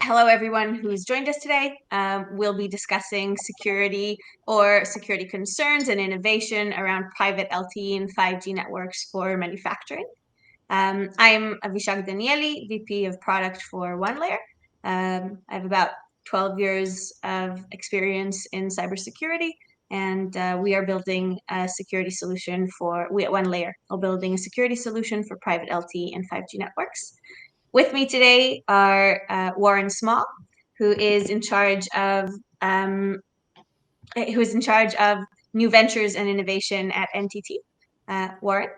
Hello, everyone who's joined us today. We'll be discussing security or security concerns and innovation around private LTE and 5G networks for manufacturing. I'm Avishag Danieli, VP of Product for OneLayer. I have about 12 years of experience in cybersecurity, and we are building a security solution we at OneLayer are building a security solution for private LTE and 5G networks. With me today are Warren Small, who is in charge of new ventures and innovation at NTT. Warren.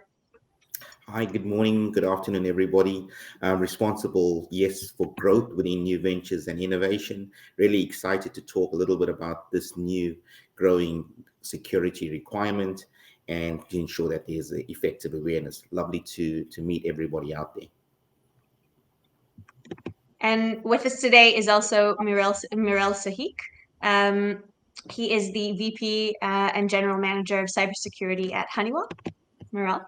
Hi, good morning, good afternoon, everybody. I'm responsible, yes, for growth within new ventures and innovation. Really excited to talk a little bit about this new growing security requirement and to ensure that there's effective awareness. Lovely to meet everybody out there. And with us today is also Mirel Sahik. He is the VP and General Manager of Cybersecurity at Honeywell. Mirel.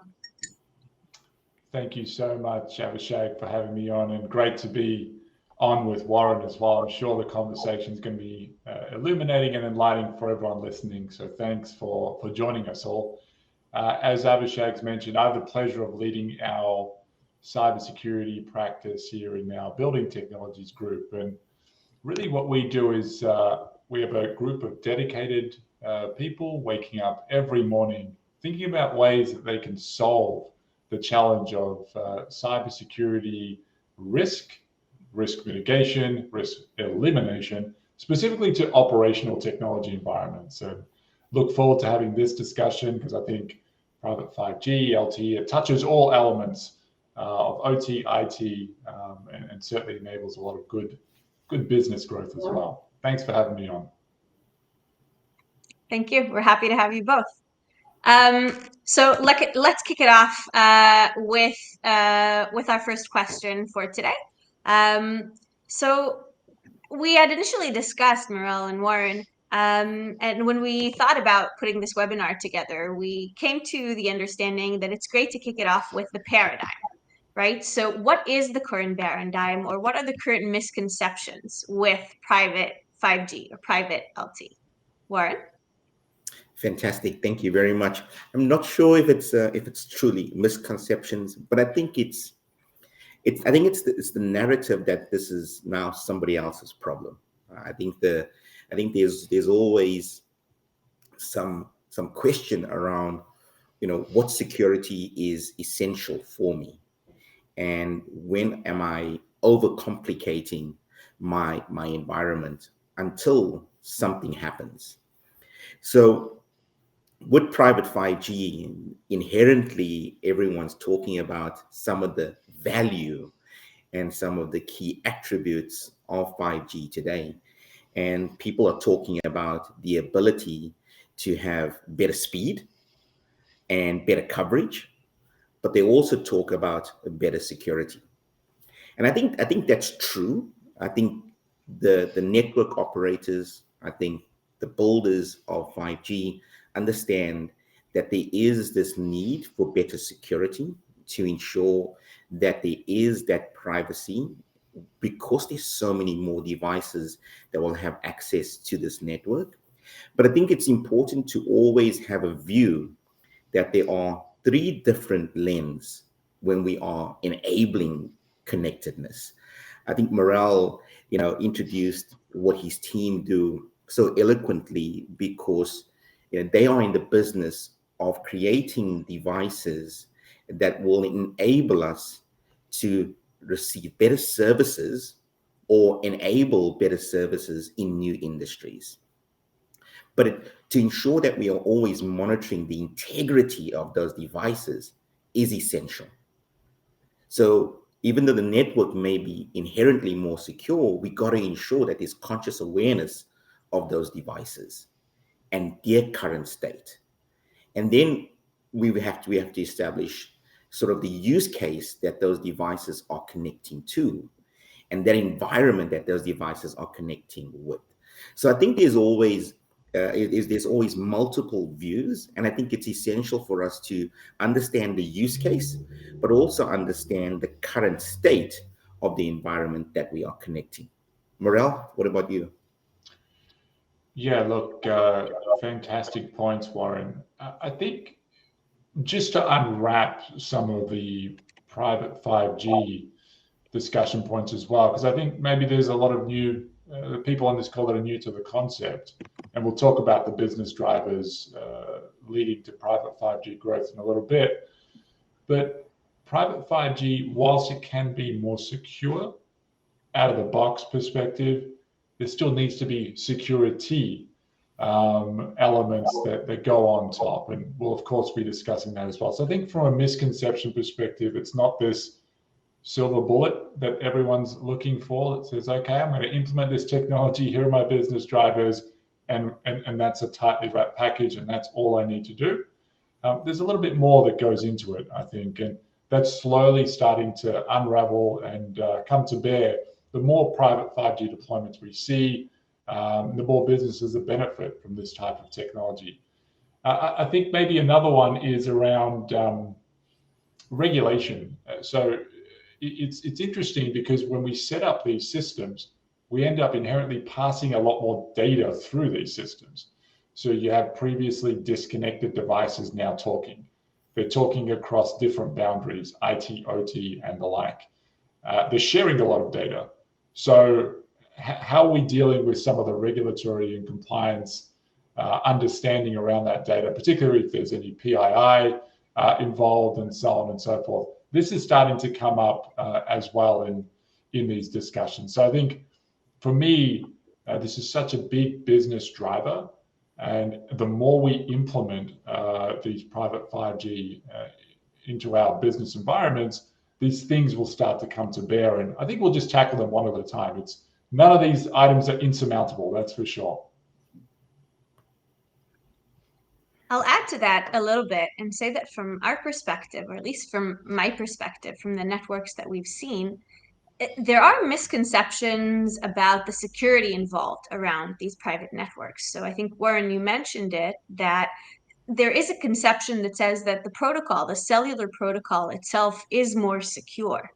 Thank you so much, Abhishek, for having me on, and great to be on with Warren as well. I'm sure the conversation is going to be illuminating and enlightening for everyone listening. So thanks for joining us all. As Abhishek's mentioned, I have the pleasure of leading our cybersecurity practice here in our building technologies group. And really what we do is we have a group of dedicated people waking up every morning thinking about ways that they can solve the challenge of cybersecurity risk mitigation, risk elimination, specifically to operational technology environments. So look forward to having this discussion because I think private 5G, LTE, it touches all elements of OT, IT, and certainly enables a lot of good business growth as well. Thanks for having me on. Thank you. We're happy to have you both. So let's kick it off with our first question for today. So we had initially discussed, Mirel and Warren, and when we thought about putting this webinar together, we came to the understanding that it's great to kick it off with the paradigm, right? So what is the current paradigm, or what are the current misconceptions with private 5G or private LTE? Warren? Fantastic, thank you very much. I'm not sure if it's truly misconceptions, but I think it's the narrative that this is now somebody else's problem. I think there's always some question around, what security is essential for me, and when am I overcomplicating my environment until something happens. So with private 5G, inherently everyone's talking about some of the value and some of the key attributes of 5G today. And people are talking about the ability to have better speed and better coverage, but they also talk about better security. And I think that's true. I think the network operators, I think the builders of 5G understand that there is this need for better security to ensure that there is that privacy, because there's so many more devices that will have access to this network. But I think it's important to always have a view that there are three different lenses when we are enabling connectedness. I think Morel, introduced what his team do so eloquently, because they are in the business of creating devices that will enable us to receive better services or enable better services in new industries. But to ensure that we are always monitoring the integrity of those devices is essential. So even though the network may be inherently more secure, we got to ensure that there's conscious awareness of those devices and their current state. And then we have to establish sort of the use case that those devices are connecting to, and that environment that those devices are connecting with. So I think there's always multiple views, and I think it's essential for us to understand the use case, but also understand the current state of the environment that we are connecting. Morel, what about you? Yeah, look, fantastic points, Warren. I think just to unwrap some of the private 5G discussion points as well, because I think maybe there's a lot of new people on this call that are new to the concept, and we'll talk about the business drivers leading to private 5G growth in a little bit. But private 5G, whilst it can be more secure out of the box perspective, there still needs to be security elements that go on top. And we'll, of course, be discussing that as well. So I think from a misconception perspective, it's not this silver bullet that everyone's looking for that says, okay, I'm going to implement this technology. Here are my business drivers. And that's a tightly wrapped package. And that's all I need to do. There's a little bit more that goes into it, I think. And that's slowly starting to unravel and come to bear. The more private 5G deployments we see, the more businesses that benefit from this type of technology. I think maybe another one is around regulation. So it's interesting because when we set up these systems, we end up inherently passing a lot more data through these systems. So you have previously disconnected devices now talking. They're talking across different boundaries, IT, OT, and the like. They're sharing a lot of data. So how are we dealing with some of the regulatory and compliance understanding around that data, particularly if there's any PII involved and so on and so forth? This is starting to come up as well in these discussions. So I think for me, this is such a big business driver. And the more we implement these private 5G into our business environments, these things will start to come to bear. And I think we'll just tackle them one at a time. None of these items are insurmountable, that's for sure. I'll add to that a little bit and say that from our perspective, or at least from my perspective, from the networks that we've seen, there are misconceptions about the security involved around these private networks. So I think, Warren, you mentioned it, that there is a conception that says that the protocol, the cellular protocol itself, is more secure.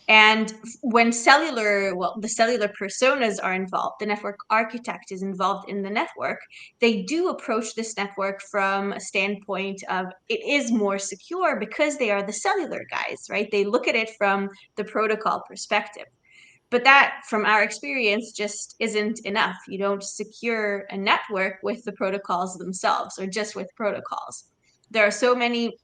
And when the cellular personas are involved, the network architect is involved in the network, they do approach this network from a standpoint of it is more secure because they are the cellular guys, right? They look at it from the protocol perspective. But that, from our experience, just isn't enough. You don't secure a network with the protocols themselves or just with protocols. There are so many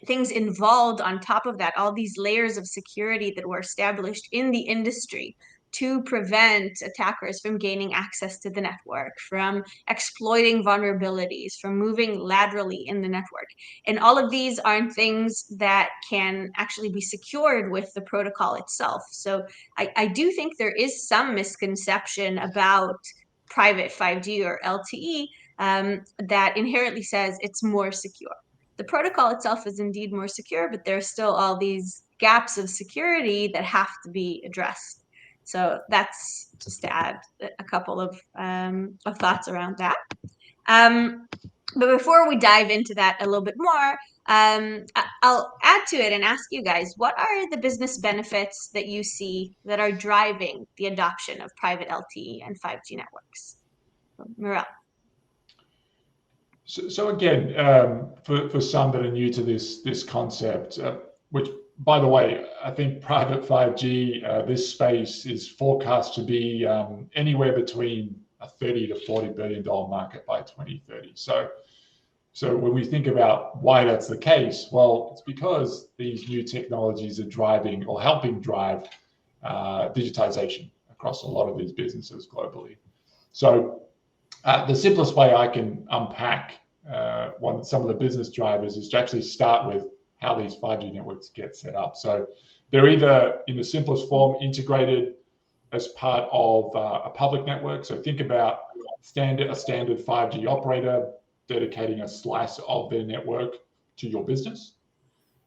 things involved on top of that, all these layers of security that were established in the industry to prevent attackers from gaining access to the network, from exploiting vulnerabilities, from moving laterally in the network. And all of these aren't things that can actually be secured with the protocol itself. So I do think there is some misconception about private 5G or LTE that inherently says it's more secure. The protocol itself is indeed more secure, but there's still all these gaps of security that have to be addressed. So that's just to add a couple of thoughts around that. But before we dive into that a little bit more, I'll add to it and ask you guys, what are the business benefits that you see that are driving the adoption of private LTE and 5G networks? Morel. So again, for some that are new to this concept, which, by the way, I think private 5G, this space is forecast to be anywhere between a $30 to $40 billion market by 2030. So when we think about why that's the case, well, it's because these new technologies are driving or helping drive digitization across a lot of these businesses globally. So the simplest way I can unpack some of the business drivers is to actually start with how these 5G networks get set up. So they're either, in the simplest form, integrated as part of a public network. So think about a standard 5G operator dedicating a slice of their network to your business,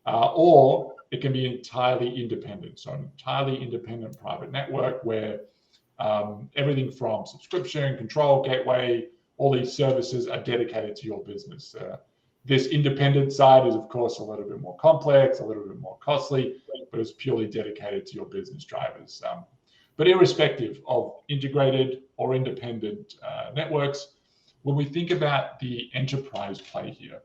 or it can be entirely independent. So an entirely independent private network where everything from subscription, control, gateway, all these services are dedicated to your business. This independent side is, of course, a little bit more complex, a little bit more costly, but it's purely dedicated to your business drivers. But irrespective of integrated or independent networks, when we think about the enterprise play here,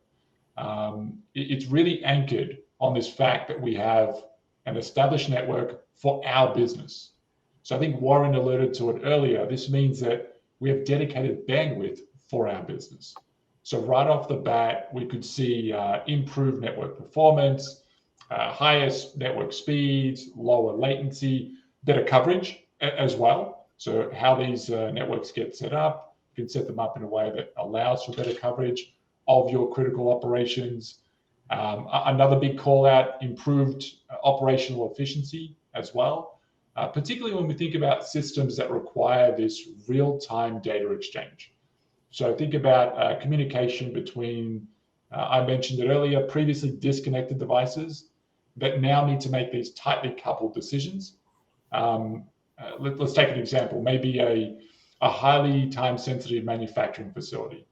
it's really anchored on this fact that we have an established network for our business. So I think Warren alluded to it earlier. This means that we have dedicated bandwidth for our business. So right off the bat, we could see improved network performance, highest network speeds, lower latency, better coverage as well. So how these networks get set up, you can set them up in a way that allows for better coverage of your critical operations. Another big call out, improved operational efficiency as well, particularly when we think about systems that require this real-time data exchange. So think about communication between, I mentioned it earlier, previously disconnected devices that now need to make these tightly coupled decisions. Let's take an example, maybe a highly time-sensitive manufacturing facility.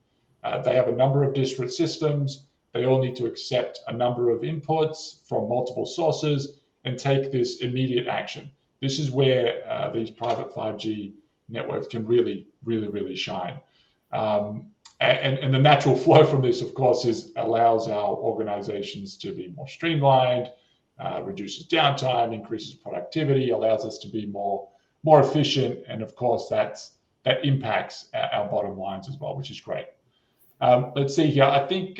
They have a number of disparate systems. They all need to accept a number of inputs from multiple sources and take this immediate action. This is where these private 5G networks can really shine. And the natural flow from this, of course, allows our organizations to be more streamlined, reduces downtime, increases productivity, allows us to be more efficient, and of course that impacts our bottom lines as well, which is great. Let's see here. I think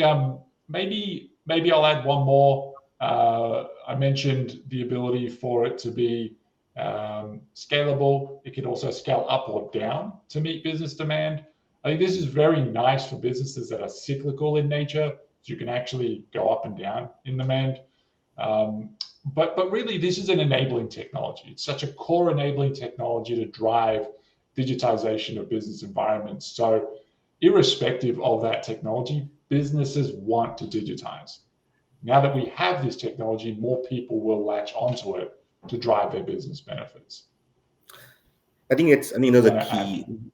maybe I'll add one more. I mentioned the ability for it to be scalable. It can also scale up or down to meet business demand. I think this is very nice for businesses that are cyclical in nature. So you can actually go up and down in demand. But really, this is an enabling technology. It's such a core enabling technology to drive digitization of business environments. So irrespective of that technology, businesses want to digitize. Now that we have this technology, more people will latch onto it to drive their business benefits. I think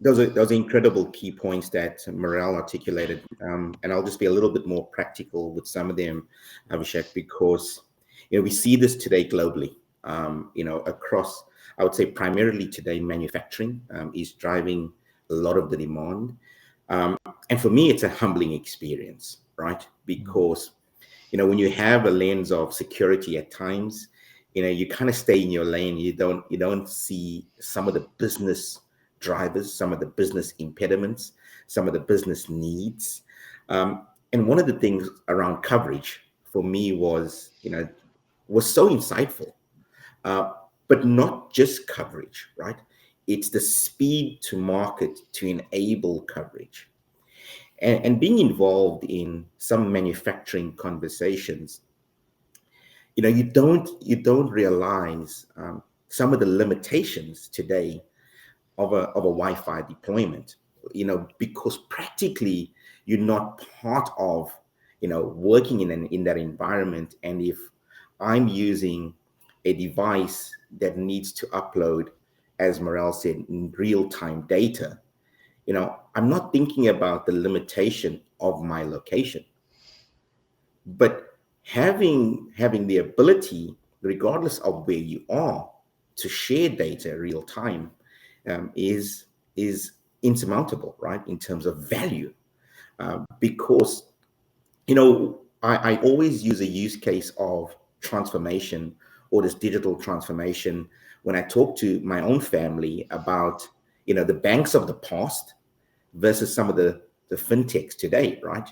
those are incredible key points that Morel articulated. And I'll just be a little bit more practical with some of them, Abhishek, because we see this today globally. Across, I would say primarily today, manufacturing is driving a lot of the demand. And for me, it's a humbling experience, right? Because when you have a lens of security at times, you kind of stay in your lane. You don't see some of the business drivers, some of the business impediments, some of the business needs. And one of the things around coverage for me was so insightful, but not just coverage, right? It's the speed to market to enable coverage. And being involved in some manufacturing conversations, you don't realize some of the limitations today of a Wi-Fi deployment, because practically you're not part of, working in that environment. And if I'm using a device that needs to upload, as Morel said, in real-time data, I'm not thinking about the limitation of my location, but having the ability, regardless of where you are, to share data real time is insurmountable, right? In terms of value, because I always use a use case of transformation or this digital transformation when I talk to my own family about the banks of the past versus some of the fintechs today, right?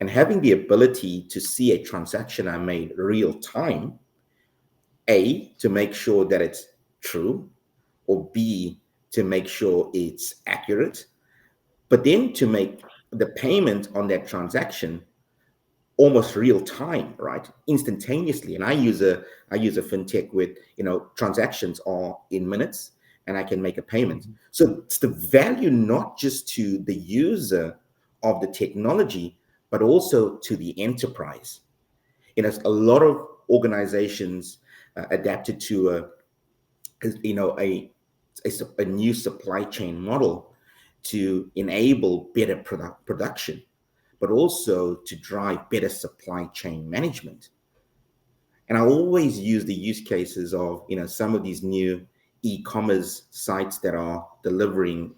And having the ability to see a transaction I made real time, A, to make sure that it's true, or B, to make sure it's accurate, but then to make the payment on that transaction almost real time, right? Instantaneously. And I use a fintech with, transactions are in minutes and I can make a payment. So it's the value not just to the user of the technology, but also to the enterprise. A lot of organizations adapted to a new supply chain model to enable better production, but also to drive better supply chain management. And I always use the use cases of some of these new e-commerce sites that are delivering,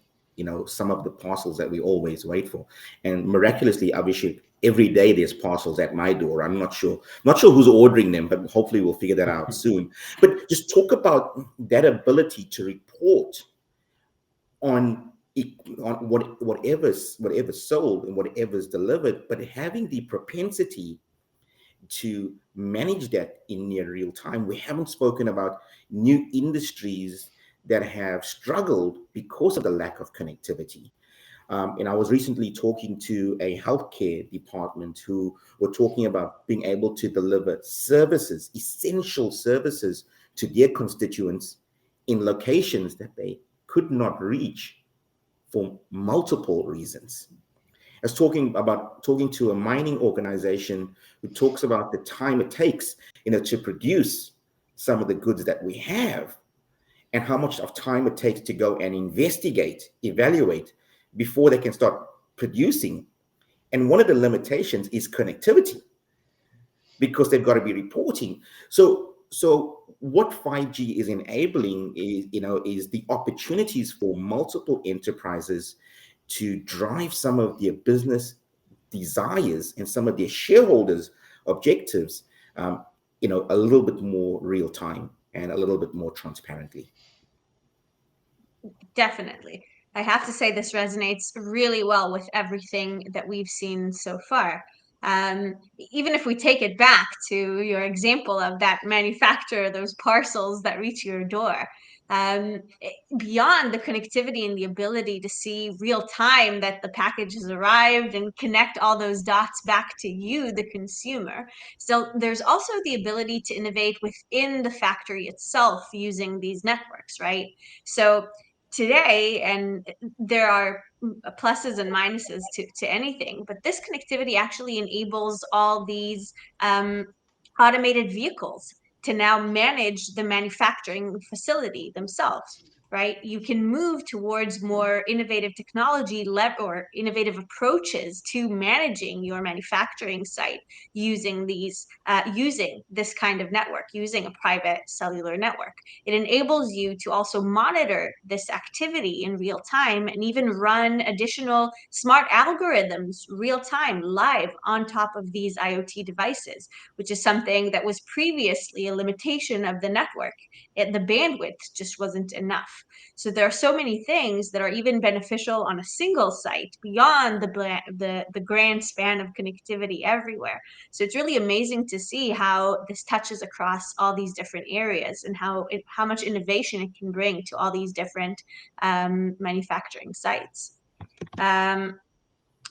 some of the parcels that we always wait for. And miraculously, Abhishek, every day there's parcels at my door. I'm not sure who's ordering them, but hopefully we'll figure that out soon. But just talk about that ability to report on whatever's sold and whatever's delivered, but having the propensity to manage that in near real time. We haven't spoken about new industries that have struggled because of the lack of connectivity. And I was recently talking to a healthcare department who were talking about being able to deliver services, essential services, to their constituents in locations that they could not reach for multiple reasons. I was talking to a mining organization who talks about the time it takes, to produce some of the goods that we have, and how much of time it takes to go and investigate, evaluate before they can start producing. And one of the limitations is connectivity, because they've got to be reporting. So what 5G is enabling is the opportunities for multiple enterprises to drive some of their business desires and some of their shareholders' objectives, a little bit more real time and a little bit more transparently. Definitely. I have to say this resonates really well with everything that we've seen so far. Even if we take it back to your example of that manufacturer, those parcels that reach your door, beyond the connectivity and the ability to see real time that the package has arrived and connect all those dots back to you, the consumer. So there's also the ability to innovate within the factory itself using these networks, right? So today, and there are pluses and minuses to anything, but this connectivity actually enables all these automated vehicles to now manage the manufacturing facility themselves, right? You can move towards more innovative technology or innovative approaches to managing your manufacturing site using using this kind of network, using a private cellular network. It enables you to also monitor this activity in real time and even run additional smart algorithms real time, live on top of these IoT devices, which is something that was previously a limitation of the network. The bandwidth just wasn't enough. So there are so many things that are even beneficial on a single site beyond the grand span of connectivity everywhere. So it's really amazing to see how this touches across all these different areas and how much innovation it can bring to all these different manufacturing sites.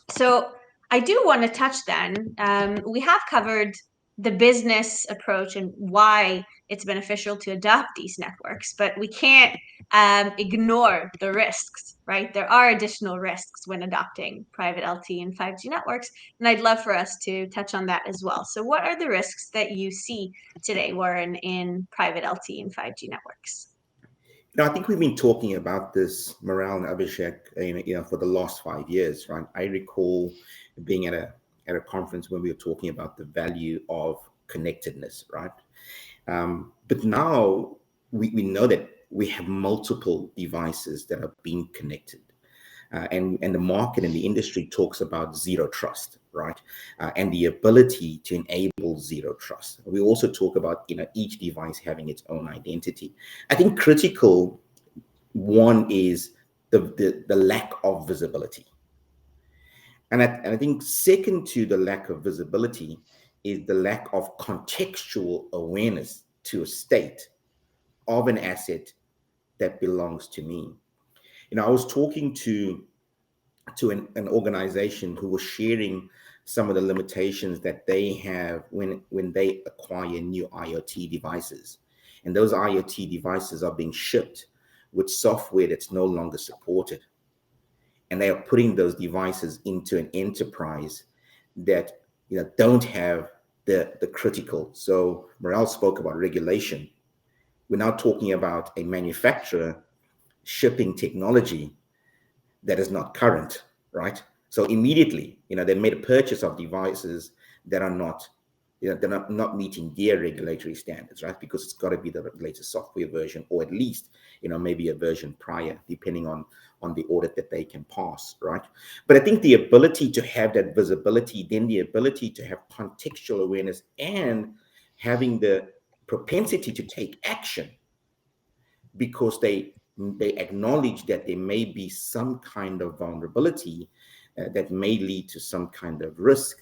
So I do want to touch then, we have covered the business approach and why it's beneficial to adopt these networks, but we can't ignore the risks, right? There are additional risks when adopting private LTE and 5G networks, and I'd love for us to touch on that as well. So what are the risks that you see today, Warren, in private LTE and 5G networks? I think we've been talking about this, Maral and Abhishek, for the last 5 years, right? I recall being at a conference when we were talking about the value of connectedness, right? But now we know that we have multiple devices that are being connected. And the market and the industry talks about zero trust, right? And the ability to enable zero trust. We also talk about each device having its own identity. I think critical one is the lack of visibility. And I think second to the lack of visibility is the lack of contextual awareness to a state of an asset that belongs to me. I was talking to an organization who was sharing some of the limitations that they have when they acquire new IoT devices. And those IoT devices are being shipped with software that's no longer supported. And they are putting those devices into an enterprise that don't have the critical. So Morel spoke about regulation. We're now talking about a manufacturer shipping technology that is not current, right? So immediately, they made a purchase of devices that are not they're not meeting their regulatory standards, right? Because it's got to be the latest software version, or at least, maybe a version prior, depending on the audit that they can pass, right? But I think the ability to have that visibility, then the ability to have contextual awareness, and having the propensity to take action because they acknowledge that there may be some kind of vulnerability that may lead to some kind of risk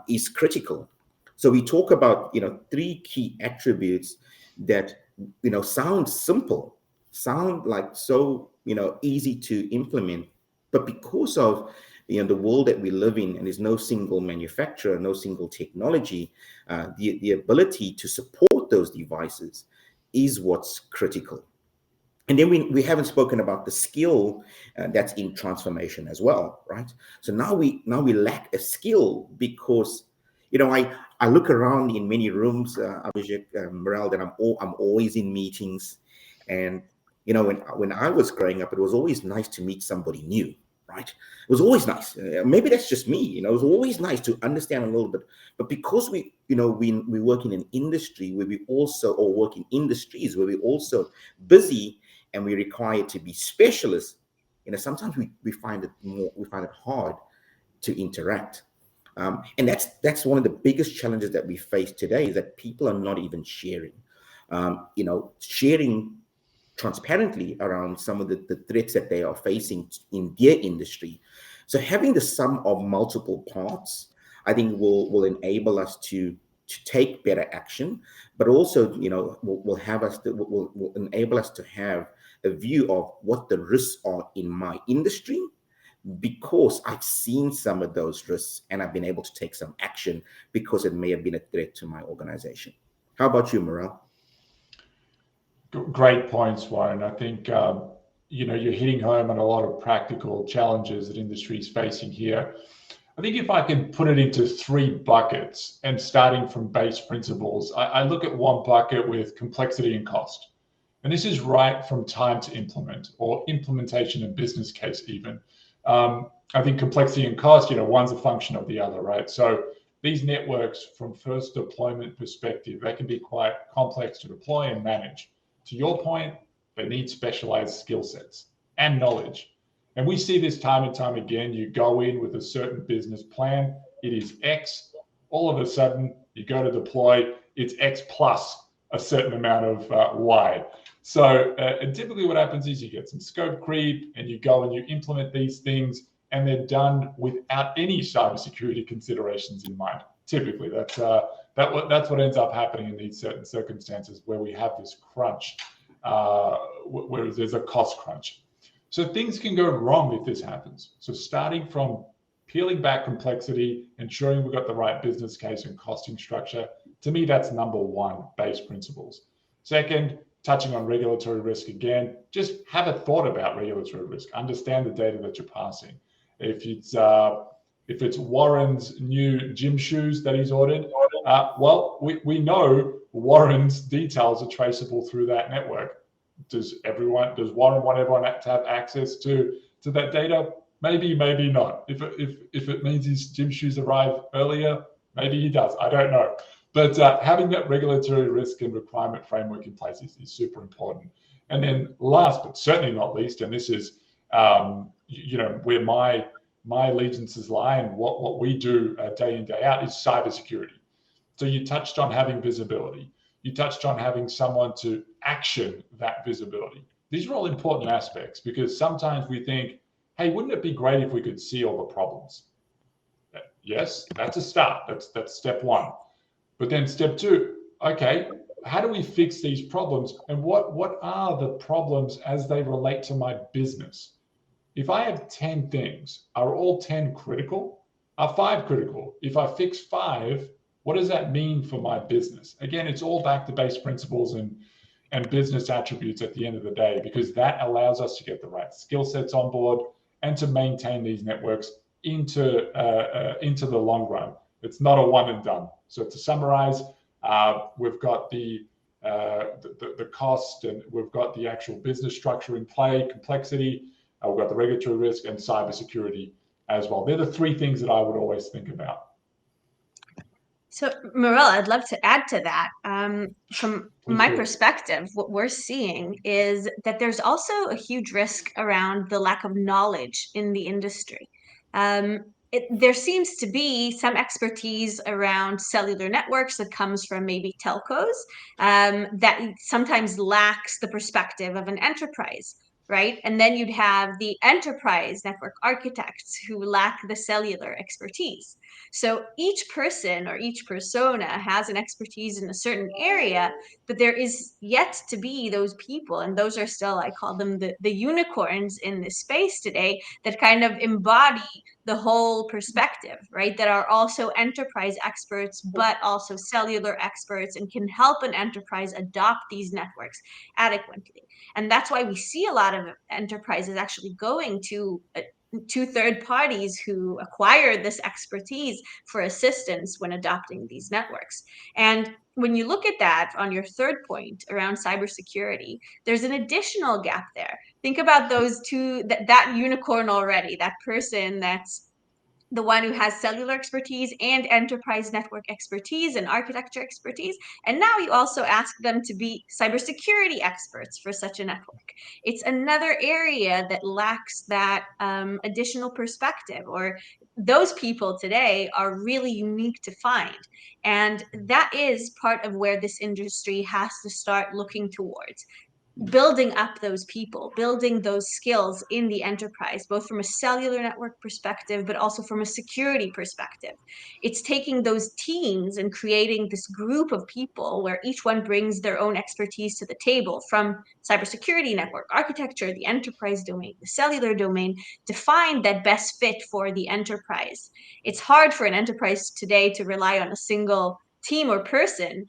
is critical. So we talk about, three key attributes that, sound simple, sound like so, easy to implement, but because of, the world that we live in, and there's no single manufacturer, no single technology, the ability to support those devices is what's critical. And then we haven't spoken about the skill that's in transformation as well, right? So now we lack a skill because, I look around in many rooms, Abhishek, Morale, that I'm always in meetings, and when I was growing up, it was always nice to meet somebody new, right? It was always nice. Maybe that's just me, it was always nice to understand a little bit. But because we work in an industry where we also, or work in industries where we also busy, and we require to be specialists, sometimes we find it hard to interact. And that's one of the biggest challenges that we face today, is that people are not even sharing. Sharing transparently around some of the threats that they are facing in their industry. So having the sum of multiple parts, I think will enable us to take better action, but also, will enable us to have a view of what the risks are in my industry, because I've seen some of those risks and I've been able to take some action because it may have been a threat to my organization. How about you, Morale? Great points, Warren. I think you're hitting home on a lot of practical challenges that industry is facing here. I think if I can put it into three buckets, and starting from base principles, I look at one bucket with complexity and cost. And this is right from time to implement, or implementation and business case even. I think complexity and cost, one's a function of the other, right? So these networks, from first deployment perspective, they can be quite complex to deploy and manage. To your point, they need specialized skill sets and knowledge. And we see this time and time again. You go in with a certain business plan, it is X. All of a sudden, you go to deploy, it's X plus a certain amount of Y. So typically what happens is you get some scope creep, and you go and you implement these things, and they're done without any cybersecurity considerations in mind. Typically, that's what ends up happening in these certain circumstances where we have this crunch, where there's a cost crunch. So things can go wrong if this happens. So starting from peeling back complexity, ensuring we've got the right business case and costing structure, to me, that's number one, base principles. Second, touching on regulatory risk again, just have a thought about regulatory risk. Understand the data that you're passing. If it's Warren's new gym shoes that he's ordered, well, we know Warren's details are traceable through that network. Does Warren want everyone to have access to that data? Maybe, maybe not. If it means his gym shoes arrive earlier, maybe he does. I don't know. But having that regulatory risk and requirement framework in place is super important. And then last, but certainly not least, and this is where my allegiances lie, and what we do day in, day out, is cybersecurity. So you touched on having visibility. You touched on having someone to action that visibility. These are all important aspects, because sometimes we think, hey, wouldn't it be great if we could see all the problems? Yes, that's a start. That's step one. But then step two, okay, how do we fix these problems? And what are the problems as they relate to my business? If I have 10 things, are all 10 critical? Are 5 critical? If I fix 5, what does that mean for my business? Again, it's all back to base principles and business attributes at the end of the day, because that allows us to get the right skill sets on board and to maintain these networks into the long run. It's not a one and done. So to summarize, we've got the cost, and we've got the actual business structure in play, complexity, we've got the regulatory risk, and cybersecurity as well. They're the 3 things that I would always think about. So, Morel, I'd love to add to that. From Please my do. perspective, what we're seeing is that there's also a huge risk around the lack of knowledge in the industry. There seems to be some expertise around cellular networks that comes from maybe telcos that sometimes lacks the perspective of an enterprise. Right. And then you'd have the enterprise network architects who lack the cellular expertise. So each person or each persona has an expertise in a certain area, but there is yet to be those people. And those are still, I call them the unicorns in this space today that kind of embody the whole perspective, right? That are also enterprise experts, but also cellular experts and can help an enterprise adopt these networks adequately. And that's why we see a lot of enterprises actually going to third parties who acquire this expertise for assistance when adopting these networks. And when you look at that on your third point around cybersecurity, there's an additional gap there. Think about those two, that unicorn already, that person that's the one who has cellular expertise and enterprise network expertise and architecture expertise. And now you also ask them to be cybersecurity experts for such a network. It's another area that lacks that additional perspective, or those people today are really unique to find. And that is part of where this industry has to start looking towards building up those people, building those skills in the enterprise, both from a cellular network perspective, but also from a security perspective. It's taking those teams and creating this group of people where each one brings their own expertise to the table, from cybersecurity, network architecture, the enterprise domain, the cellular domain, to find that best fit for the enterprise. It's hard for an enterprise today to rely on a single team or person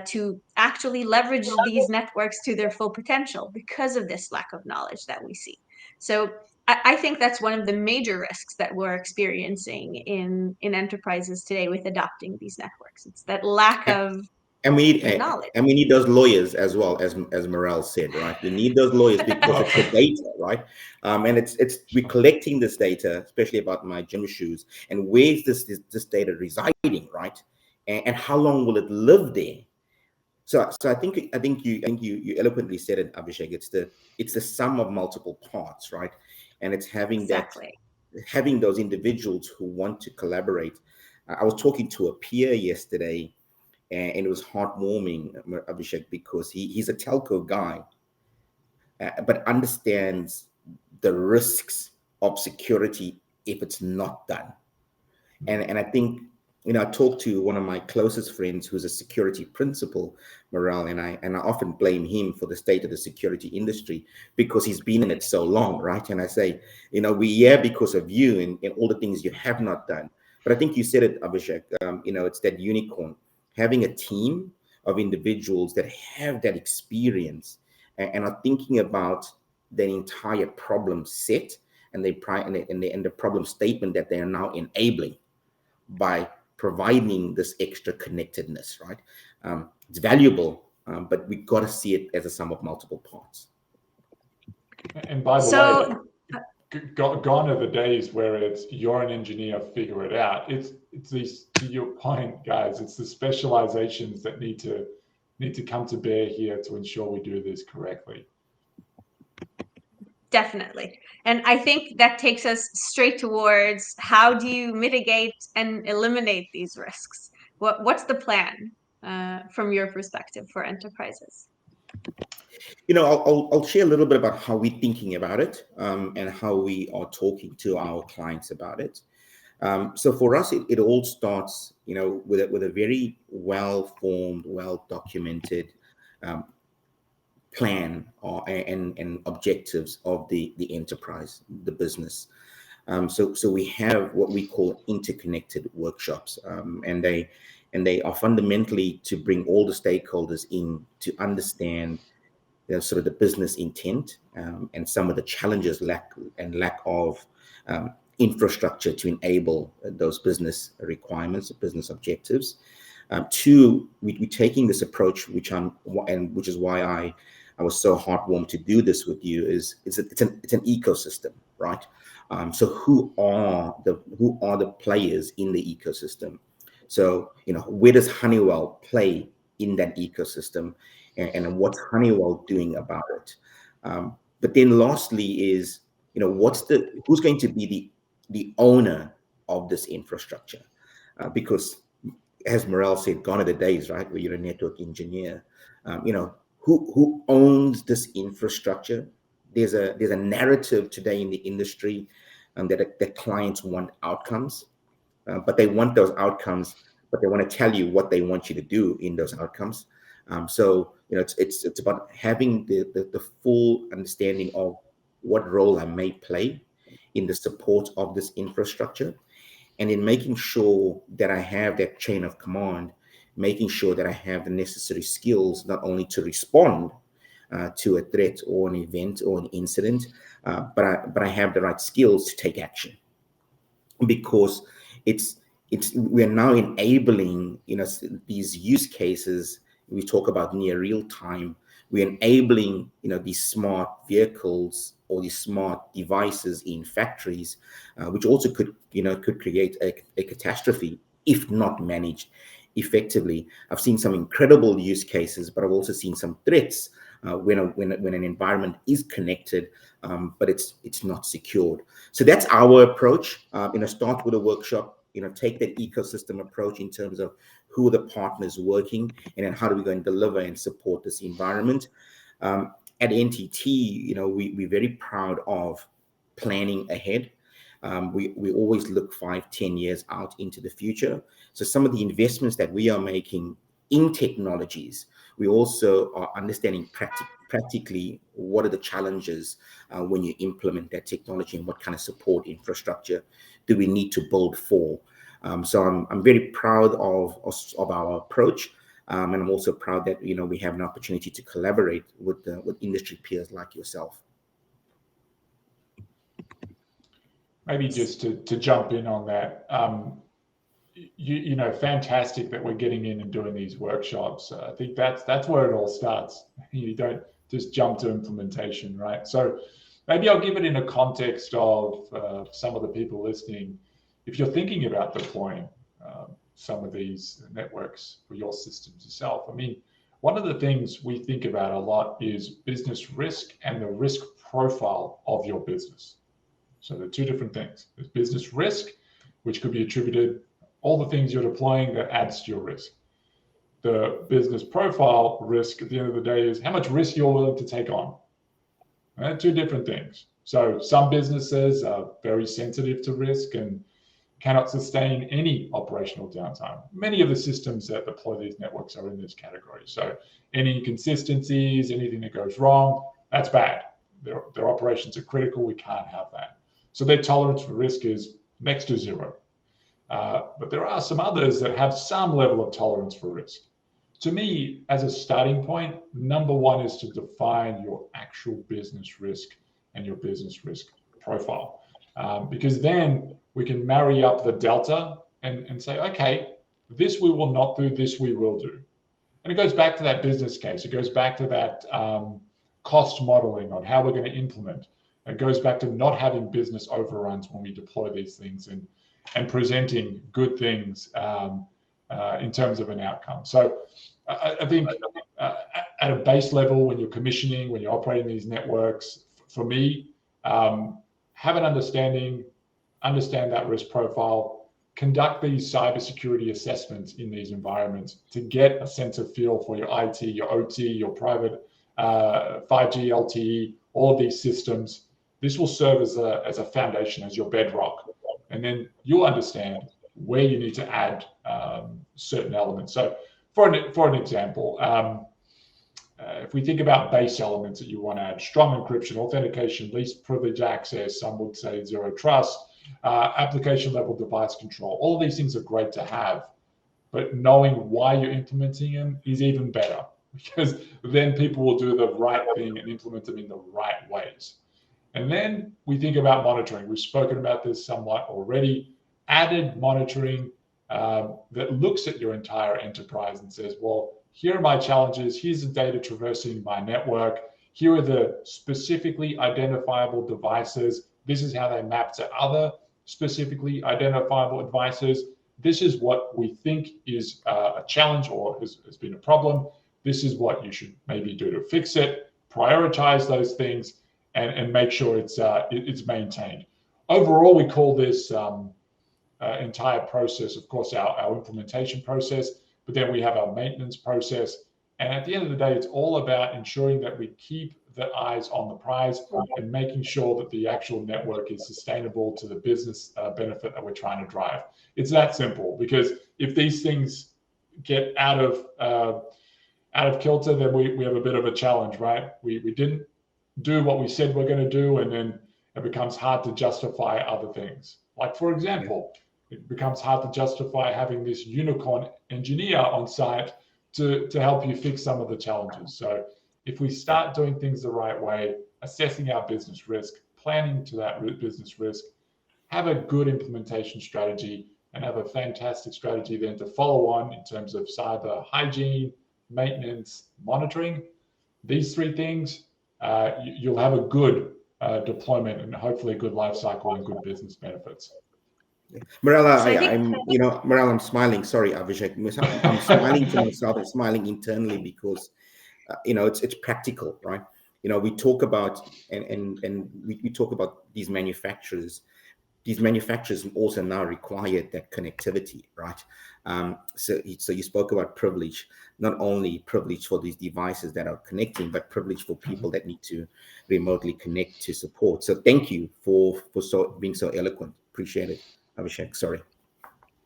to actually leverage these networks to their full potential because of this lack of knowledge that we see. So I think that's one of the major risks that we're experiencing in enterprises today with adopting these networks. It's that lack of And we need knowledge. and we need those lawyers as well, as Morel said, right? We need those lawyers because it's the data, right? And it's we're collecting this data, especially about my gym shoes, and where's this data residing, right? And how long will it live there? So I think you eloquently said it, Abhishek. It's the sum of multiple parts, right? And it's Exactly. having those individuals who want to collaborate. I was talking to a peer yesterday, and it was heartwarming, Abhishek, because he's a telco guy, but understands the risks of security if it's not done. And I think, I talked to one of my closest friends who's a security principal, Morel, and I often blame him for the state of the security industry because he's been in it so long, right? And I say, we're here because of you and all the things you have not done. But I think you said it, Abhishek. It's that unicorn, having a team of individuals that have that experience and are thinking about the entire problem set and the problem statement that they are now enabling by providing this extra connectedness, right? It's valuable, but we got to see it as a sum of multiple parts. And by the So way, gone are the days where it's you're an engineer, figure it out. It's these, to your point, guys, it's the specializations that need to come to bear here to ensure we do this correctly. definitely. And I think that takes us straight towards how do you mitigate and eliminate these risks? What's the plan from your perspective for enterprises? I'll share a little bit about how we're thinking about it, and how we are talking to our clients about it. So for us, it all starts, with a very well-formed, well-documented plan and objectives of the enterprise, the business. So we have what we call interconnected workshops, and they are fundamentally to bring all the stakeholders in to understand sort of the business intent, and some of the challenges lack of infrastructure to enable those business requirements, business objectives. Two, we're taking this approach, which is why I was so heartwarmed to do this with you. It's an ecosystem, right? So who are the players in the ecosystem? So, where does Honeywell play in that ecosystem, and what's Honeywell doing about it? But then lastly is, who's going to be the owner of this infrastructure? Because as Morel said, gone are the days, right, where you're a network engineer. Who owns this infrastructure? There's a narrative today in the industry that clients want outcomes, but they want those outcomes, but they want to tell you what they want you to do in those outcomes. So it's about having the full understanding of what role I may play in the support of this infrastructure, and in making sure that I have that chain of command, making sure that I have the necessary skills not only to respond to a threat or an event or an incident, but I have the right skills to take action, because we're now enabling these use cases. We talk about near real time. We're enabling these smart vehicles or these smart devices in factories, which also could create a catastrophe if not managed effectively. I've seen some incredible use cases, but I've also seen some threats when an environment is connected, but it's not secured. So that's our approach. Start with a workshop. Take that ecosystem approach in terms of who are the partners working, and then how do we go and deliver and support this environment. At NTT, we're very proud of planning ahead. We always look 5-10 years out into the future. So some of the investments that we are making in technologies, we also are understanding practically what are the challenges when you implement that technology, and what kind of support infrastructure do we need to build for. So I'm very proud of our approach, and I'm also proud that we have an opportunity to collaborate with industry peers like yourself. Maybe just to jump in on that, fantastic that we're getting in and doing these workshops. I think that's where it all starts. You don't just jump to implementation, right? So maybe I'll give it in a context of some of the people listening. If you're thinking about deploying some of these networks for your systems yourself, I mean, one of the things we think about a lot is business risk and the risk profile of your business. So they're two different things. There's business risk, which could be attributed all the things you're deploying that adds to your risk. The business profile risk at the end of the day is how much risk you're willing to take on. Right? Two different things. So some businesses are very sensitive to risk and cannot sustain any operational downtime. Many of the systems that deploy these networks are in this category. So any inconsistencies, anything that goes wrong, that's bad. Their operations are critical. We can't have that. So their tolerance for risk is next to zero. But there are some others that have some level of tolerance for risk. To me, as a starting point, number one is to define your actual business risk and your business risk profile. Because then we can marry up the delta and say, okay, this we will not do, this we will do. And it goes back to that business case. It goes back to that cost modeling on how we're going to implement. It goes back to not having business overruns when we deploy these things and presenting good things in terms of an outcome. So I think at a base level, when you're commissioning, when you're operating these networks, for me, have an understand that risk profile, conduct these cybersecurity assessments in these environments to get a sense of feel for your IT, your OT, your private 5G, LTE, all of these systems. This will serve as a foundation, as your bedrock. And then you'll understand where you need to add certain elements. So for an example, if we think about base elements that you want to add, strong encryption, authentication, least privilege access, some would say zero trust, application level device control, all of these things are great to have, but knowing why you're implementing them is even better, because then people will do the right thing and implement them in the right ways. And then we think about monitoring. We've spoken about this somewhat already. Added monitoring that looks at your entire enterprise and says, well, here are my challenges. Here's the data traversing my network. Here are the specifically identifiable devices. This is how they map to other specifically identifiable devices. this is what we think is a challenge or has been a problem. This is what you should maybe do to fix it, prioritize those things, and make sure it's maintained. Overall, we call this entire process, of course, our implementation process, but then we have our maintenance process. And at the end of the day, it's all about ensuring that we keep the eyes on the prize and making sure that the actual network is sustainable to the business benefit that we're trying to drive. It's that simple, because if these things get out of kilter, then we have a bit of a challenge, right? We didn't do what we said we're going to do, and then it becomes hard to justify other things. Like, for example, it becomes hard to justify having this unicorn engineer on site to help you fix some of the challenges. So if we start doing things the right way, assessing our business risk, planning to that business risk, have a good implementation strategy, and have a fantastic strategy then to follow on in terms of cyber hygiene, maintenance, monitoring, these three things, you'll have a good deployment and hopefully a good life cycle and good business benefits. Mirella, So Mirella, I'm smiling. Sorry, Abhishek. I'm smiling to myself and smiling internally because, it's practical, right? We talk about and we talk about these manufacturers. These manufacturers also now require that connectivity, right? So you spoke about privilege, not only privilege for these devices that are connecting, but privilege for people that need to remotely connect to support. So thank you for being so eloquent. Appreciate it. Abhishek, sorry.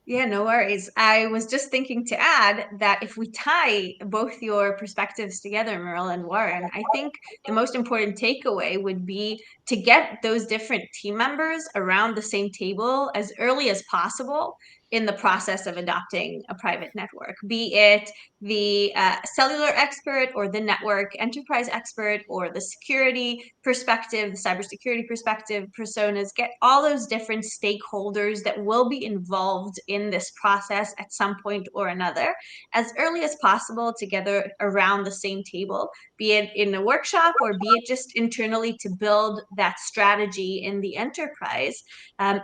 Yeah, no worries. I was just thinking to add that if we tie both your perspectives together, Merle and Warren, I think the most important takeaway would be to get those different team members around the same table as early as possible in the process of adopting a private network, be it the cellular expert or the network enterprise expert or the security perspective, the cybersecurity perspective, personas, get all those different stakeholders that will be involved in this process at some point or another as early as possible together around the same table, be it in a workshop or be it just internally to build that strategy in the enterprise,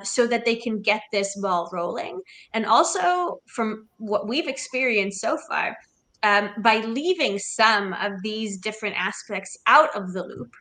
so that they can get this ball rolling. And also, from what we've experienced so far, by leaving some of these different aspects out of the loop,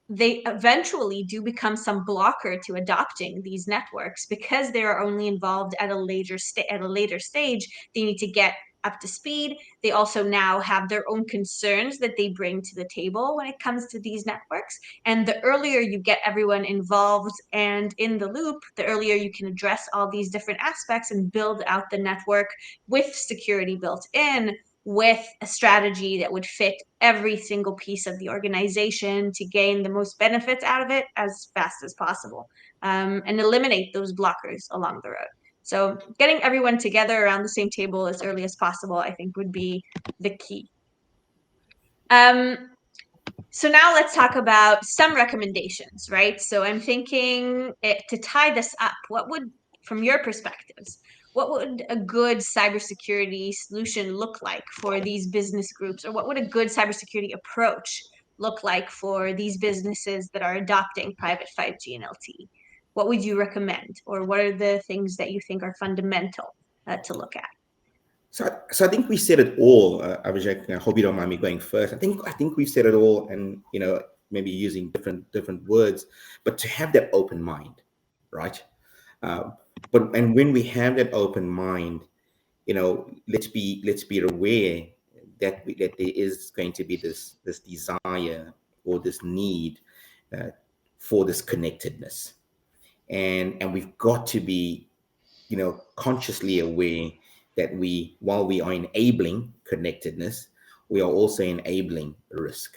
they eventually do become some blocker to adopting these networks because they are only involved at a later stage. They need to get up to speed. They also now have their own concerns that they bring to the table when it comes to these networks. And the earlier you get everyone involved and in the loop, the earlier you can address all these different aspects and build out the network with security built in, with a strategy that would fit every single piece of the organization to gain the most benefits out of it as fast as possible, and eliminate those blockers along the road. So getting everyone together around the same table as early as possible, I think, would be the key. So now let's talk about some recommendations, right? So I'm thinking to tie this up, what would, from your perspectives, what would a good cybersecurity solution look like for these business groups, or what would a good cybersecurity approach look like for these businesses that are adopting private 5G and LTE? What would you recommend, or what are the things that you think are fundamental to look at? So I think we said it all, Abhishek. I hope you don't mind me going first. I think we've said it all, and maybe using different words, but to have that open mind, right? And when we have that open mind, let's be aware that there is going to be this desire or this need for this connectedness, and we've got to be consciously aware that while we are enabling connectedness, we are also enabling risk.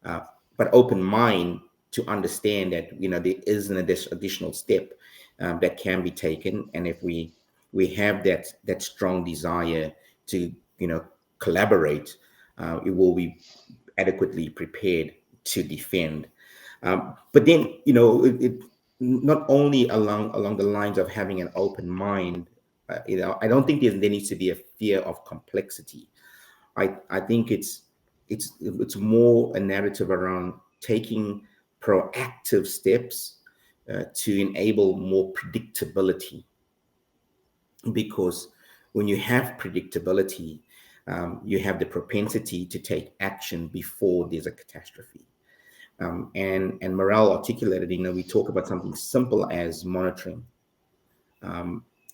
But open mind to understand that there is an additional step that can be taken, and if we have that strong desire to collaborate, it will be adequately prepared to defend. But then it not only along the lines of having an open mind. I don't think there needs to be a fear of complexity. I think it's more a narrative around taking proactive steps to enable more predictability. because when you have predictability, you have the propensity to take action before there's a catastrophe. And Morale articulated, we talk about something simple as monitoring.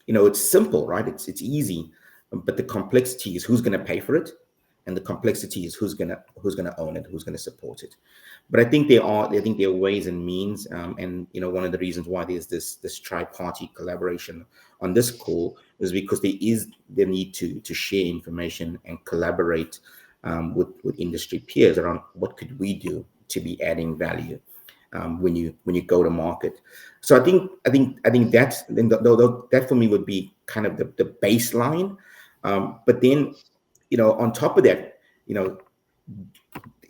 It's simple, right? It's easy, but the complexity is who's going to pay for it, and the complexity is who's gonna own it, who's going to support it. But I think there are ways and means, and one of the reasons why there's this tri-party collaboration on this call is because there is the need to share information and collaborate with industry peers around what could we do to be adding value when you go to market. So I think that for me would be kind of the baseline. But then, on top of that,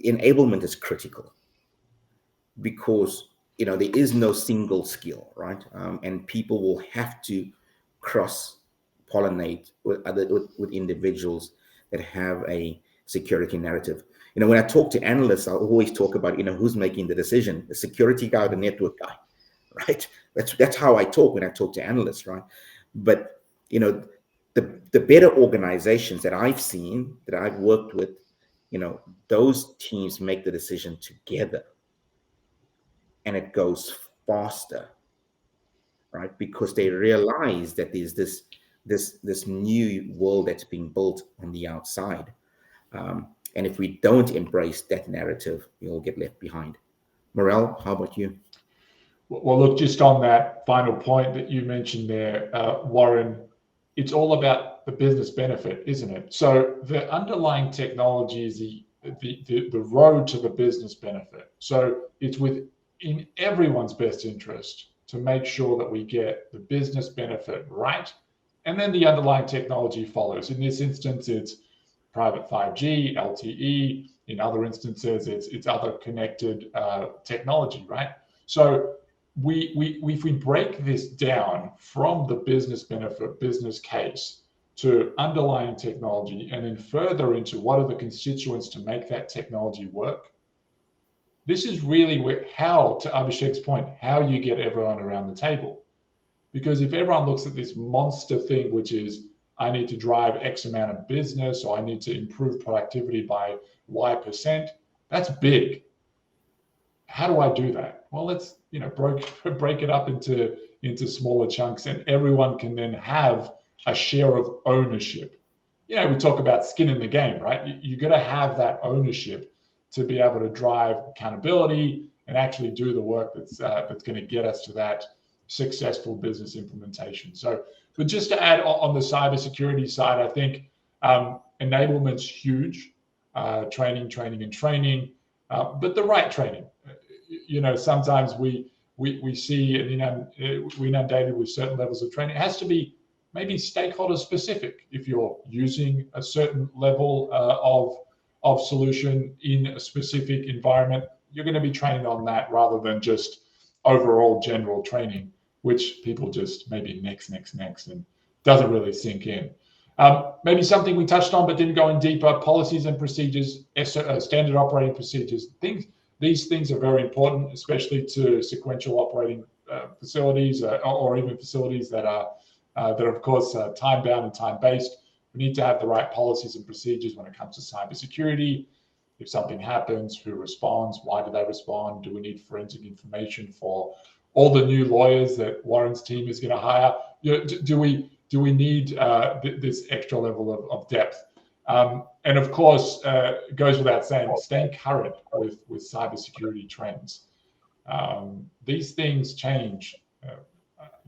enablement is critical, because there is no single skill, right? And people will have to cross pollinate with individuals that have a security narrative. When I talk to analysts, I always talk about who's making the decision: the security guy or the network guy, right? That's how I talk when I talk to analysts, right? But the better organizations that I've seen, that I've worked with, those teams make the decision together, and it goes faster, right? Because they realize that there's this new world that's being built on the outside, and if we don't embrace that narrative, we'll get left behind. Morel, how about you? Well, look, just on that final point that you mentioned there, Warren, it's all about the business benefit, isn't it? So the underlying technology is the road to the business benefit. So it's in everyone's best interest to make sure that we get the business benefit right, and then the underlying technology follows. In this instance, it's private 5G, LTE. In other instances, it's other connected technology, right? So if we break this down from the business benefit, business case, to underlying technology, and then further into what are the constituents to make that technology work, this is really how, to Abhishek's point, how you get everyone around the table. Because if everyone looks at this monster thing, which is, I need to drive X amount of business, or I need to improve productivity by Y%, that's big. How do I do that? Well, let's break it up into smaller chunks, and everyone can then have a share of ownership. We talk about skin in the game, right? You got to have that ownership to be able to drive accountability and actually do the work that's going to get us to that successful business implementation. So, but just to add on the cybersecurity side, I think enablement's huge. Training, but the right training. Sometimes we see and we're inundated with certain levels of training. It has to be maybe stakeholder specific. If you're using a certain level of solution in a specific environment, you're going to be trained on that rather than just overall general training, which people just maybe next, and doesn't really sink in. Maybe something we touched on but didn't go in deeper: policies and procedures, standard operating procedures. These things are very important, especially to sequential operating facilities or even facilities that are of course time bound and time based. We need to have the right policies and procedures when it comes to cybersecurity. If something happens, who responds? Why do they respond? Do we need forensic information for all the new lawyers that Warren's team is going to hire? Do we need this extra level of depth? And of course, it goes without saying, staying current with cybersecurity trends. These things change. I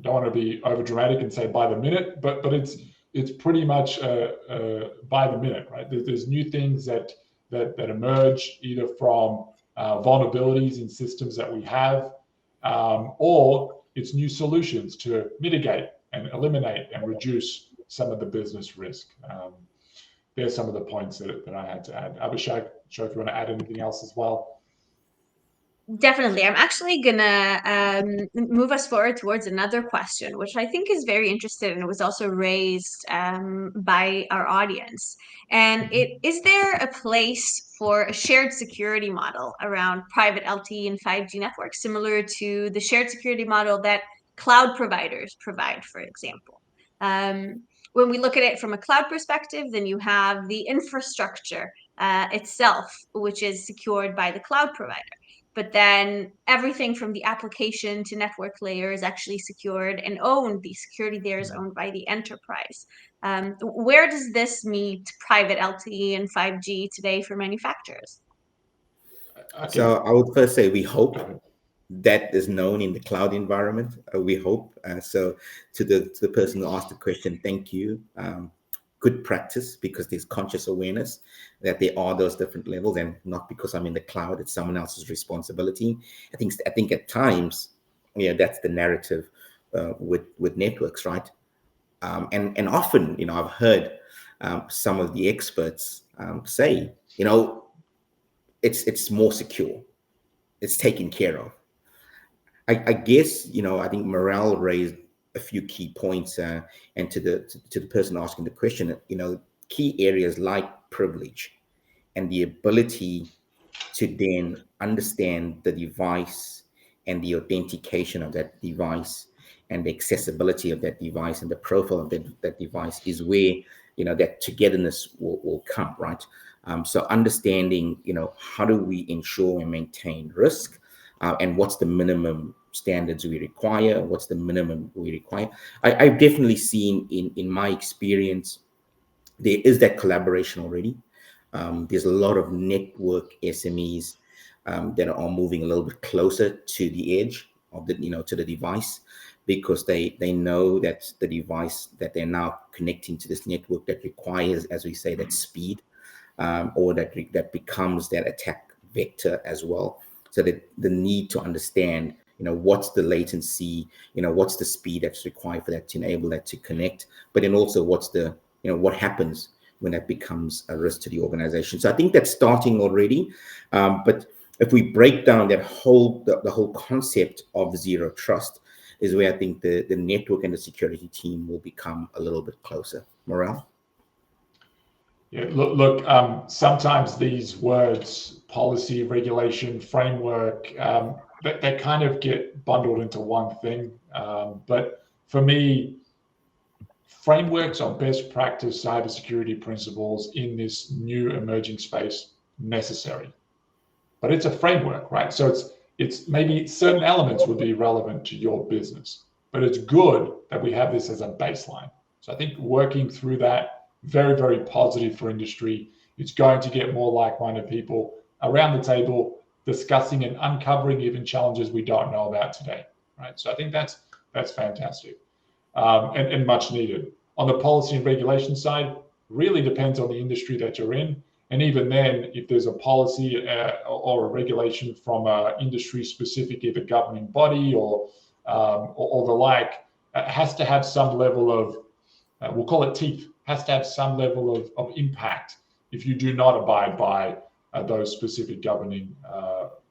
don't want to be over dramatic and say by the minute, but it's pretty much by the minute, right? There's new things that emerge either from vulnerabilities in systems that we have, or it's new solutions to mitigate and eliminate and reduce some of the business risk. There's some of the points that I had to add. Abhishek, if you want to add anything else as well. Definitely. I'm actually gonna move us forward towards another question, which I think is very interesting, and it was also raised by our audience. And is there a place for a shared security model around private LTE and 5G networks, similar to the shared security model that cloud providers provide, for example? When we look at it from a cloud perspective, then you have the infrastructure itself, which is secured by the cloud provider. But then everything from the application to network layer is actually secured and owned. The security there is owned by the enterprise. Where does this meet private LTE and 5G today for manufacturers? Okay. So I would first say we hope that is known in the cloud environment. We hope. So to the person who asked the question, thank you. Good practice, because there's conscious awareness that there are those different levels, and not because I'm in the cloud, it's someone else's responsibility. I think at times, that's the narrative with networks, right? And often, I've heard some of the experts say, it's more secure, it's taken care of. I guess, I think Morel raised a few key points, and to the person asking the question, key areas like privilege and the ability to then understand the device and the authentication of that device and the accessibility of that device and the profile of that device is where, that togetherness will come, right? So understanding, how do we ensure and maintain risk, and what's the minimum standards we require, what's the minimum we require. I've definitely seen in my experience, there is that collaboration already. There's a lot of network SMEs that are moving a little bit closer to the edge of to the device, because they know that the device that they're now connecting to this network that requires, as we say, that speed, or that becomes that attack vector as well. So that the need to understand, what's the latency, what's the speed that's required for that to enable that to connect, but then also what's the, what happens when that becomes a risk to the organization. So I think that's starting already. But if we break down that the whole concept of zero trust, is where I think the network and the security team will become a little bit closer. Morel? Yeah, look, sometimes these words, policy, regulation, framework, they kind of get bundled into one thing. But for me, frameworks are best practice cybersecurity principles in this new emerging space necessary. But it's a framework, right? So it's maybe certain elements would be relevant to your business, but it's good that we have this as a baseline. So I think working through that, very, very positive for industry. It's going to get more like-minded people around the table discussing and uncovering even challenges we don't know about today, right? So I think that's fantastic, and much needed. On the policy and regulation side, really depends on the industry that you're in. And even then, if there's a policy or a regulation from an industry-specific, either governing body or the like, has to have some level of, we'll call it teeth, has to have some level of impact if you do not abide by those specific governing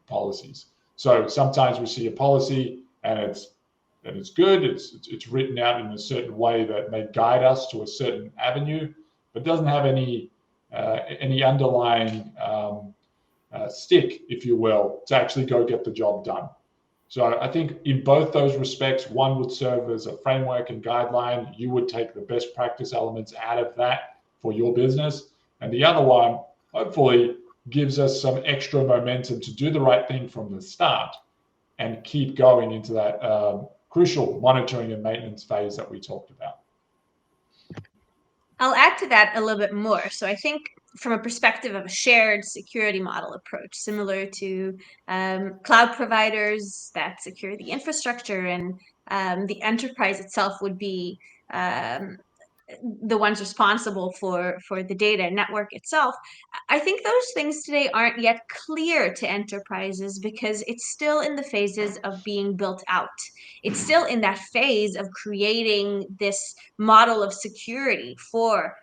policies. So sometimes we see a policy and it's good, it's written out in a certain way that may guide us to a certain avenue, but doesn't have any underlying stick, if you will, to actually go get the job done. So I think in both those respects, one would serve as a framework and guideline. You would take the best practice elements out of that for your business. And the other one, hopefully, gives us some extra momentum to do the right thing from the start and keep going into that crucial monitoring and maintenance phase that we talked about. I'll add to that a little bit more. So I think from a perspective of a shared security model approach, similar to cloud providers that secure the infrastructure, and the enterprise itself would be the ones responsible for the data network itself. I think those things today aren't yet clear to enterprises because it's still in the phases of being built out. It's still in that phase of creating this model of security for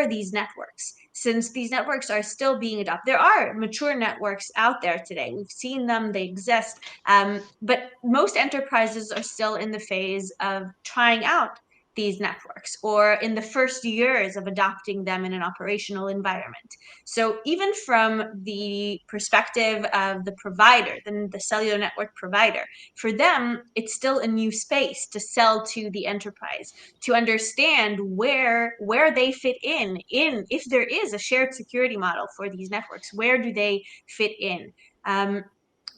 these networks, since these networks are still being adopted. There are mature networks out there today. We've seen them, they exist, but most enterprises are still in the phase of trying out these networks or in the first years of adopting them in an operational environment. So even from the perspective of the provider, then the cellular network provider, for them, it's still a new space to sell to the enterprise, to understand where they fit in if there is a shared security model for these networks, where do they fit in?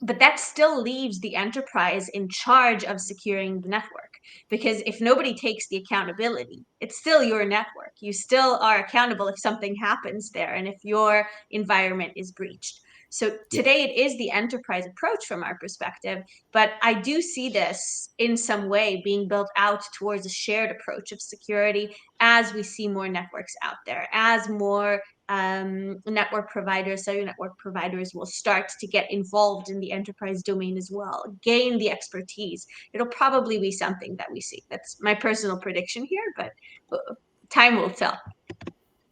But that still leaves the enterprise in charge of securing the network, because if nobody takes the accountability, it's still your network. You still are accountable if something happens there and if your environment is breached. So today it is the enterprise approach from our perspective, but I do see this in some way being built out towards a shared approach of security as we see more networks out there, as more network providers, cellular network providers will start to get involved in the enterprise domain as well, gain the expertise. It'll probably be something that we see. That's my personal prediction here, but time will tell.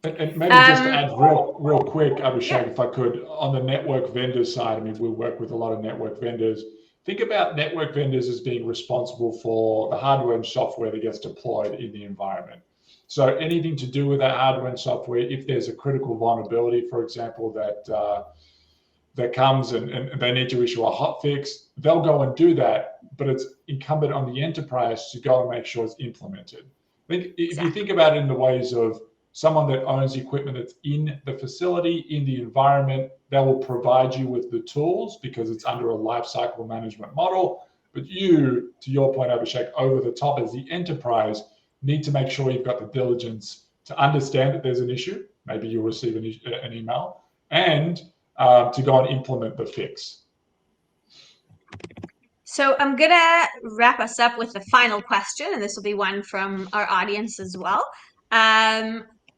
And maybe just to add real quick, Abhishek, if I could, on the network vendor side, I mean, we work with a lot of network vendors. Think about network vendors as being responsible for the hardware and software that gets deployed in the environment. So anything to do with that hardware and software, if there's a critical vulnerability, for example, that comes and they need to issue a hotfix, they'll go and do that, but it's incumbent on the enterprise to go and make sure it's implemented. I think if you think about it in the ways of someone that owns equipment that's in the facility, in the environment, that will provide you with the tools because it's under a lifecycle management model. But you, to your point, Abhishek, over the top as the enterprise, need to make sure you've got the diligence to understand that there's an issue. Maybe you'll receive an email, and to go and implement the fix. So I'm gonna wrap us up with the final question, and this will be one from our audience as well,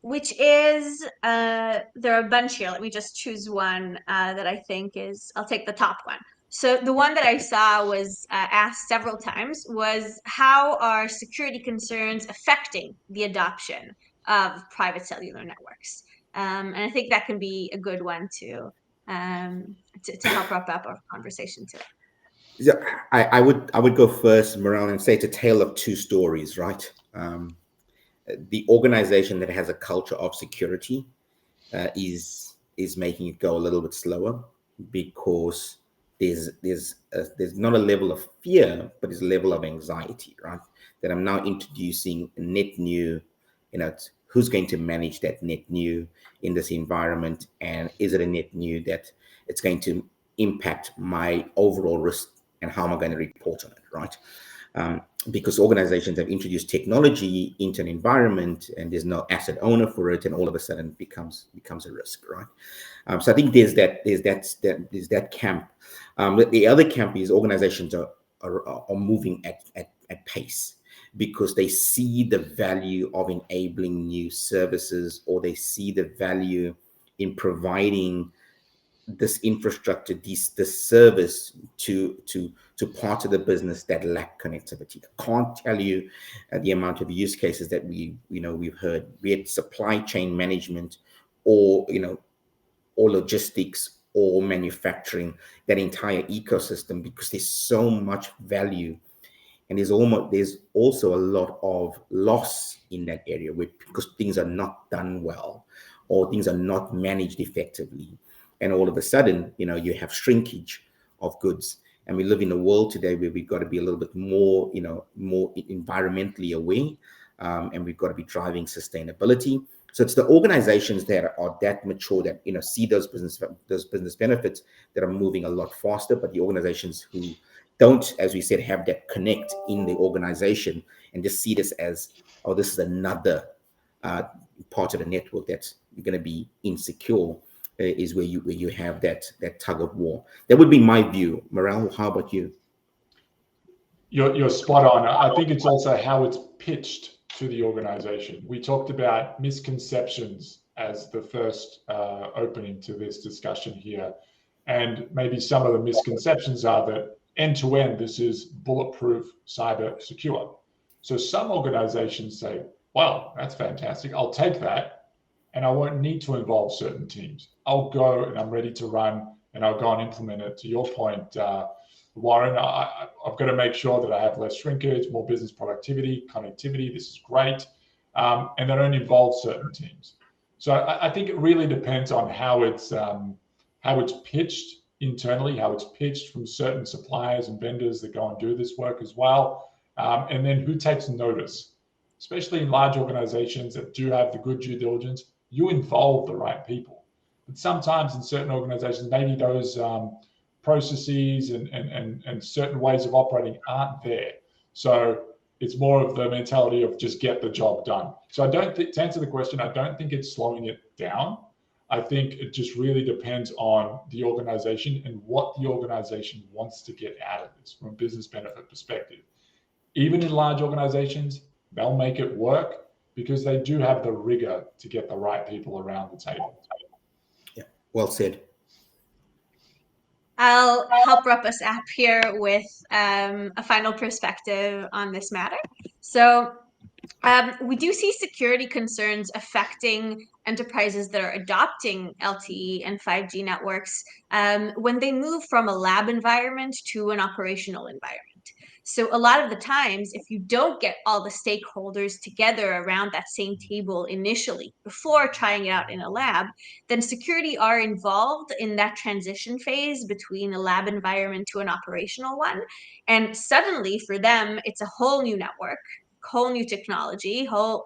which is, there are a bunch here. Let me just choose one that I think is, I'll take the top one. So the one that I saw was asked several times was, how are security concerns affecting the adoption of private cellular networks? And I think that can be a good one to help wrap up our conversation today. Yeah, I would go first, Morel, and say it's a tale of two stories, right? The organization that has a culture of security is making it go a little bit slower, because there's not a level of fear, but there's a level of anxiety, right? That I'm now introducing a net new, who's going to manage that net new in this environment, and is it a net new that it's going to impact my overall risk, and how am I going to report on it, right? Because organizations have introduced technology into an environment and there's no asset owner for it, and all of a sudden it becomes a risk, right? So I think there's that camp. The other camp is organizations are moving at pace, because they see the value of enabling new services, or they see the value in providing this infrastructure, this service to parts of the business that lack connectivity. I can't tell you the amount of use cases that we've heard, be it supply chain management, or or logistics, or manufacturing, that entire ecosystem, because there's so much value, and there's also a lot of loss in that area, because things are not done well, or things are not managed effectively. And all of a sudden, you have shrinkage of goods. And we live in a world today where we've got to be a little bit more, more environmentally aware, and we've got to be driving sustainability. So it's the organizations that are that mature, that see those business benefits, that are moving a lot faster. But the organizations who don't, as we said, have that connect in the organization, and just see this as, oh, this is another part of the network that's going to be insecure, is where you have that tug of war. That would be my view. Morel, how about you? You're spot on. I think it's also how it's pitched to the organization. We talked about misconceptions as the first opening to this discussion here. And maybe some of the misconceptions are that end-to-end, this is bulletproof, cyber secure. So some organizations say, well, that's fantastic, I'll take that, and I won't need to involve certain teams. I'll go and I'm ready to run and I'll go and implement it. To your point, Warren, I've got to make sure that I have less shrinkage, more business productivity, connectivity. This is great. And they don't involve certain teams. So I think it really depends on how it's pitched internally, how it's pitched from certain suppliers and vendors that go and do this work as well. And then who takes notice, especially in large organizations that do have the good due diligence, you involve the right people. But sometimes in certain organizations, maybe those processes and certain ways of operating aren't there. So it's more of the mentality of just get the job done. So I don't think, to answer the question, I don't think it's slowing it down. I think it just really depends on the organization and what the organization wants to get out of this from a business benefit perspective. Even in large organizations, they'll make it work because they do have the rigor to get the right people around the table. Yeah, well said. I'll help wrap us up here with a final perspective on this matter. So we do see security concerns affecting enterprises that are adopting LTE and 5G networks when they move from a lab environment to an operational environment. So a lot of the times, if you don't get all the stakeholders together around that same table initially before trying it out in a lab, then security are involved in that transition phase between a lab environment to an operational one. And suddenly for them, it's a whole new network, whole new technology, whole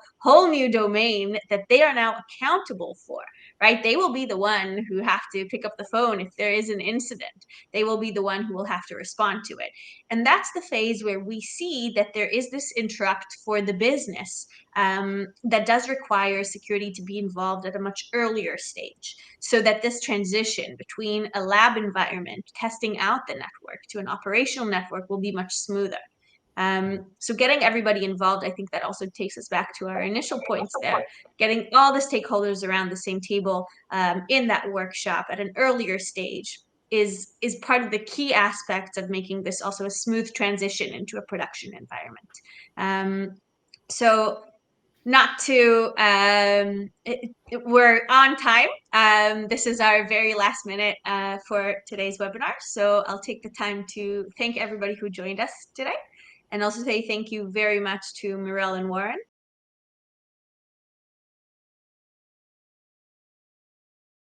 new domain that they are now accountable for, right? They will be the one who have to pick up the phone if there is an incident. They will be the one who will have to respond to it. And that's the phase where we see that there is this interrupt for the business that does require security to be involved at a much earlier stage, so that this transition between a lab environment testing out the network to an operational network will be much smoother. So getting everybody involved, I think that also takes us back to our initial points there, getting all the stakeholders around the same table in that workshop at an earlier stage is part of the key aspects of making this also a smooth transition into a production environment. So not to we're on time. This is our very last minute for today's webinar, so I'll take the time to thank everybody who joined us today, and also say thank you very much to Mirel and Warren